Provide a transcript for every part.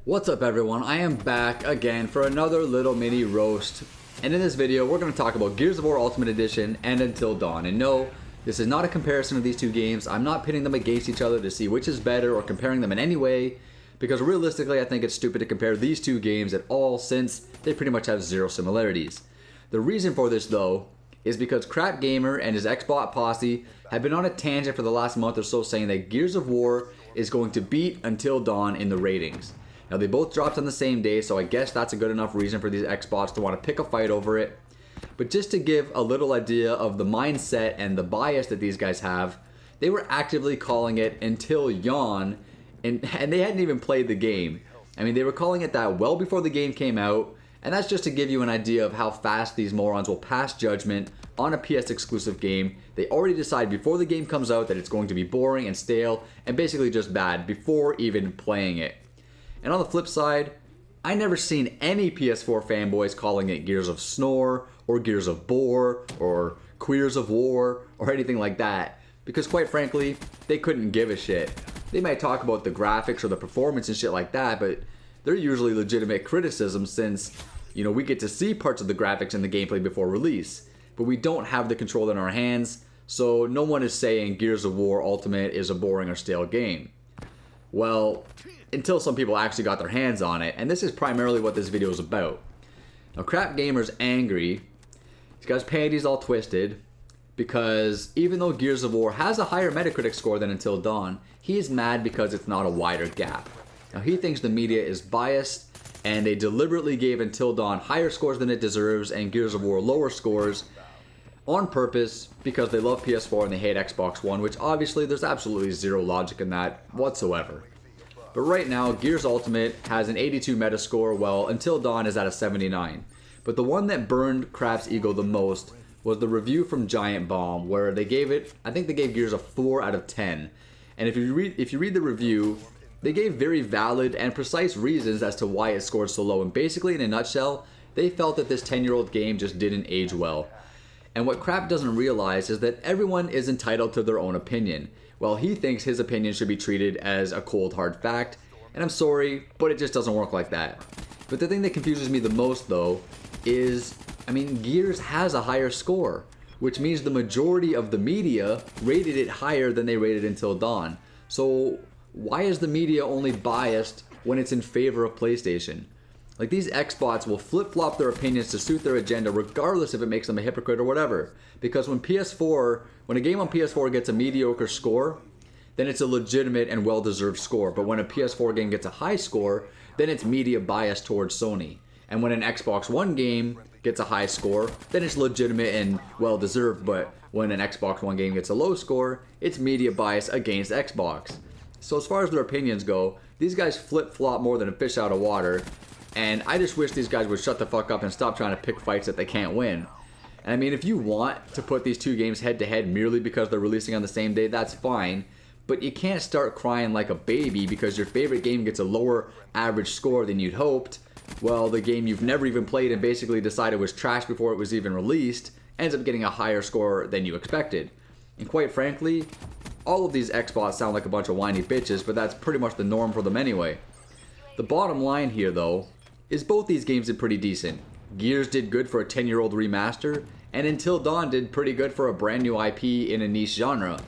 What's up everyone, I am back again for another little mini roast. And in this video we're going to talk about Gears of War Ultimate Edition and Until Dawn. And no, this is not a comparison of these two games. I'm not pitting them against each other to see which is better or comparing them in any way. Because realistically I think it's stupid to compare these two games at all since they pretty much have zero similarities. The reason for this though is because Crap Gamer and his Xbots posse have been on a tangent for the last month or so saying that Gears of War is going to beat Until Dawn in the ratings. Now they both dropped on the same day, so I guess that's a good enough reason for these Xbots to want to pick a fight over it. But just to give a little idea of the mindset and the bias that these guys have, they were actively calling it Until Yawn, and they hadn't even played the game. I mean, they were calling it that well before the game came out, and that's just to give you an idea of how fast these morons will pass judgment on a PS exclusive game. They already decide before the game comes out that it's going to be boring and stale and basically just bad before even playing it. And on the flip side, I never seen any PS4 fanboys calling it Gears of Snore or Gears of Bore or Queers of War or anything like that, because quite frankly, they couldn't give a shit. They might talk about the graphics or the performance and shit like that, but they're usually legitimate criticisms since, you know, we get to see parts of the graphics and the gameplay before release, but we don't have the control in our hands, so no one is saying Gears of War Ultimate is a boring or stale game. Well, until some people actually got their hands on it, and this is primarily what this video is about. Now, Crap Gamer's angry. He's got his panties all twisted because even though Gears of War has a higher Metacritic score than Until Dawn, he is mad because it's not a wider gap. Now, he thinks the media is biased and they deliberately gave Until Dawn higher scores than it deserves and Gears of War lower scores on purpose because they love PS4 and they hate Xbox One, which obviously there's absolutely zero logic in that whatsoever. But right now, Gears Ultimate has an 82 Metascore, while Until Dawn is at a 79. But the one that burned Crap's ego the most was the review from Giant Bomb, where they gave it, I think they gave Gears a 4 out of 10. And if you read the review, they gave very valid and precise reasons as to why it scored so low. And basically, in a nutshell, they felt that this 10-year-old game just didn't age well. And what Crap doesn't realize is that everyone is entitled to their own opinion. Well, he thinks his opinion should be treated as a cold hard fact, and I'm sorry, but it just doesn't work like that. But the thing that confuses me the most though is, I mean, Gears has a higher score, which means the majority of the media rated it higher than they rated Until Dawn. So why is the media only biased when it's in favor of PlayStation? Like, these Xbots will flip-flop their opinions to suit their agenda regardless if it makes them a hypocrite or whatever. Because when a game on PS4 gets a mediocre score, then it's a legitimate and well-deserved score. But when a PS4 game gets a high score, then it's media biased towards Sony. And when an Xbox One game gets a high score, then it's legitimate and well-deserved. But when an Xbox One game gets a low score, it's media bias against Xbox. So as far as their opinions go, these guys flip-flop more than a fish out of water. And I just wish these guys would shut the fuck up and stop trying to pick fights that they can't win. And I mean, if you want to put these two games head to head merely because they're releasing on the same day, that's fine. But you can't start crying like a baby because your favorite game gets a lower average score than you'd hoped. Well, the game you've never even played and basically decided was trash before it was even released ends up getting a higher score than you expected. And quite frankly, all of these Xbots sound like a bunch of whiny bitches, but that's pretty much the norm for them anyway. The bottom line here though is both these games did pretty decent. Gears did good for a 10-year-old remaster, and Until Dawn did pretty good for a brand new IP in a niche genre.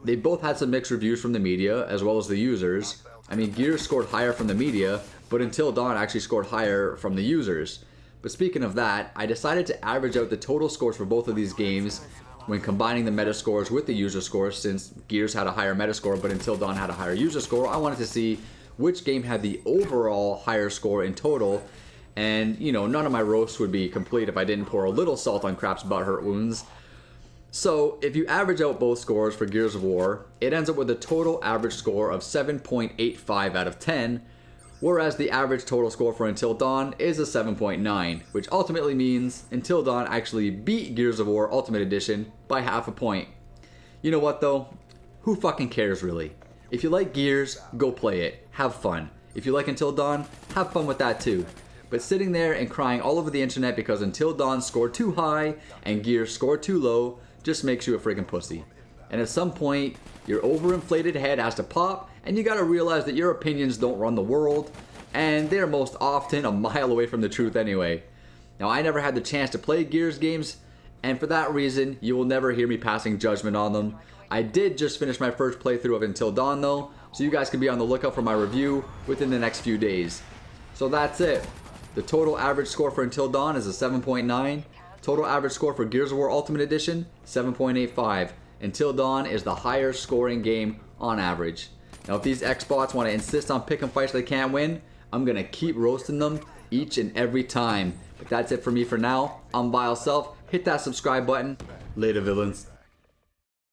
They both had some mixed reviews from the media, as well as the users. I mean, Gears scored higher from the media, but Until Dawn actually scored higher from the users. But speaking of that, I decided to average out the total scores for both of these games when combining the Metascores with the user scores. Since Gears had a higher Metascore, but Until Dawn had a higher user score, I wanted to see which game had the overall higher score in total. And, you know, none of my roasts would be complete if I didn't pour a little salt on Crap's butthurt wounds. So, if you average out both scores for Gears of War, it ends up with a total average score of 7.85 out of 10, whereas the average total score for Until Dawn is a 7.9, which ultimately means Until Dawn actually beat Gears of War Ultimate Edition by half a point. You know what though? Who fucking cares really? If you like Gears, go play it. Have fun. If you like Until Dawn, have fun with that too. But sitting there and crying all over the internet because Until Dawn scored too high and Gears scored too low just makes you a freaking pussy. And at some point, your overinflated head has to pop and you gotta realize that your opinions don't run the world. and they're most often a mile away from the truth anyway. Now, I never had the chance to play Gears games, and for that reason, you will never hear me passing judgment on them. I did just finish my first playthrough of Until Dawn though, so you guys can be on the lookout for my review within the next few days. So that's it. The total average score for Until Dawn is a 7.9. Total average score for Gears of War Ultimate Edition, 7.85. Until Dawn is the higher scoring game on average. Now if these Xbots want to insist on picking fights they can't win, I'm going to keep roasting them each and every time. But that's it for me for now. I'm Vile Self. Hit that subscribe button. Later, villains.